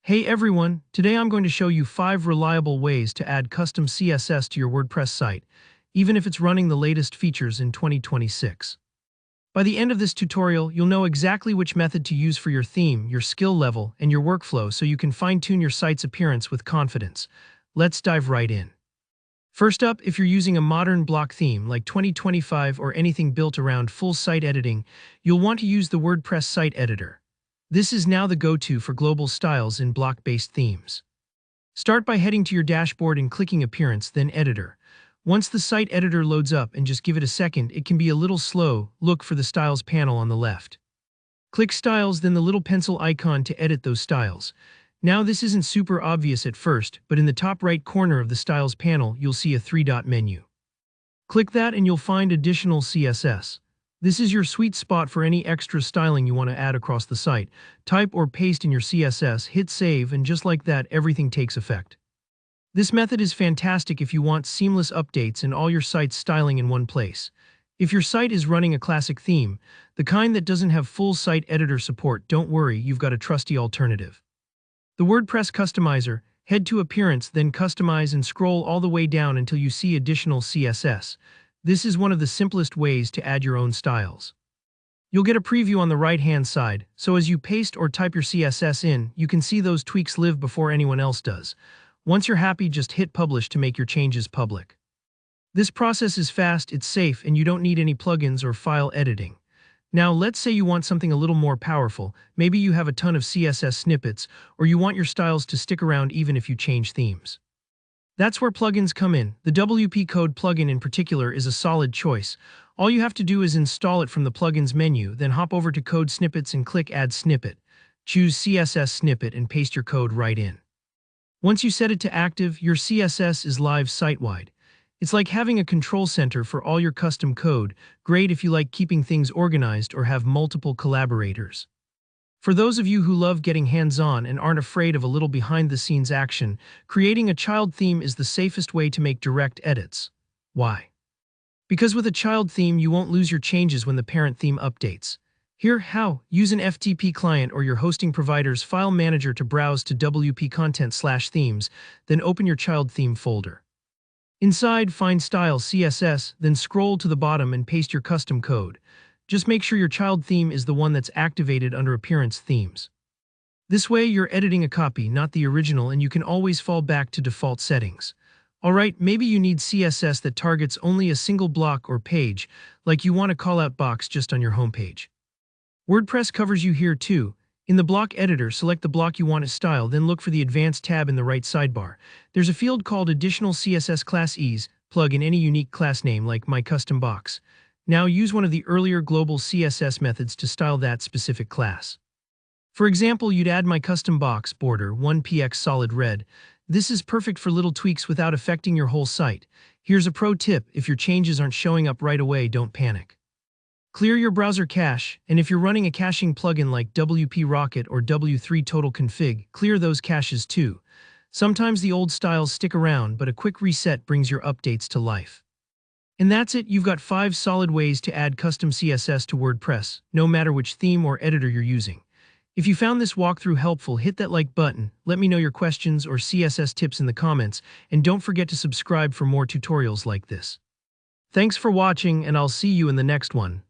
Hey everyone, today I'm going to show you 5 reliable ways to add custom CSS to your WordPress site, even if it's running the latest features in 2026. By the end of this tutorial, you'll know exactly which method to use for your theme, your skill level, and your workflow so you can fine-tune your site's appearance with confidence. Let's dive right in. First up, if you're using a modern block theme like 2025 or anything built around full site editing, you'll want to use the WordPress site editor. This is now the go-to for global styles in block-based themes. Start by heading to your dashboard and clicking Appearance, then Editor. Once the site editor loads up, and just give it a second, it can be a little slow, look for the Styles panel on the left. Click Styles, then the little pencil icon to edit those styles. Now this isn't super obvious at first, but in the top right corner of the Styles panel, you'll see a 3-dot menu. Click that and you'll find Additional CSS. This is your sweet spot for any extra styling you want to add across the site. Type or paste in your CSS, hit save, and just like that, everything takes effect. This method is fantastic if you want seamless updates and all your site's styling in one place. If your site is running a classic theme, the kind that doesn't have full site editor support, don't worry, you've got a trusty alternative. The WordPress Customizer, head to Appearance, then Customize and scroll all the way down until you see Additional CSS. This is one of the simplest ways to add your own styles. You'll get a preview on the right-hand side, so as you paste or type your CSS in, you can see those tweaks live before anyone else does. Once you're happy, just hit Publish to make your changes public. This process is fast, it's safe, and you don't need any plugins or file editing. Now, let's say you want something a little more powerful. Maybe you have a ton of CSS snippets, or you want your styles to stick around even if you change themes. That's where plugins come in. The WP Code plugin in particular is a solid choice. All you have to do is install it from the Plugins menu, then hop over to Code Snippets and click Add Snippet. Choose CSS Snippet and paste your code right in. Once you set it to active, your CSS is live site-wide. It's like having a control center for all your custom code, great if you like keeping things organized or have multiple collaborators. For those of you who love getting hands-on and aren't afraid of a little behind-the-scenes action, creating a child theme is the safest way to make direct edits. Why? Because with a child theme, you won't lose your changes when the parent theme updates. Here, how? Use an FTP client or your hosting provider's file manager to browse to WP Content/themes, then open your child theme folder. Inside, find Style CSS, then scroll to the bottom and paste your custom code. Just make sure your child theme is the one that's activated under Appearance Themes. This way, you're editing a copy, not the original, and you can always fall back to default settings. Alright, maybe you need CSS that targets only a single block or page, like you want a callout box just on your homepage. WordPress covers you here too. In the block editor, select the block you want to style, then look for the Advanced tab in the right sidebar. There's a field called Additional CSS Class Ease. Plug in any unique class name like My Custom Box. Now use one of the earlier global CSS methods to style that specific class. For example, you'd add My Custom Box border 1px solid red. This is perfect for little tweaks without affecting your whole site. Here's a pro tip: if your changes aren't showing up right away, don't panic. Clear your browser cache, and if you're running a caching plugin like WP Rocket or W3 Total Config, clear those caches too. Sometimes the old styles stick around, but a quick reset brings your updates to life. And that's it, you've got 5 solid ways to add custom CSS to WordPress, no matter which theme or editor you're using. If you found this walkthrough helpful, hit that like button, let me know your questions or CSS tips in the comments, and don't forget to subscribe for more tutorials like this. Thanks for watching, and I'll see you in the next one.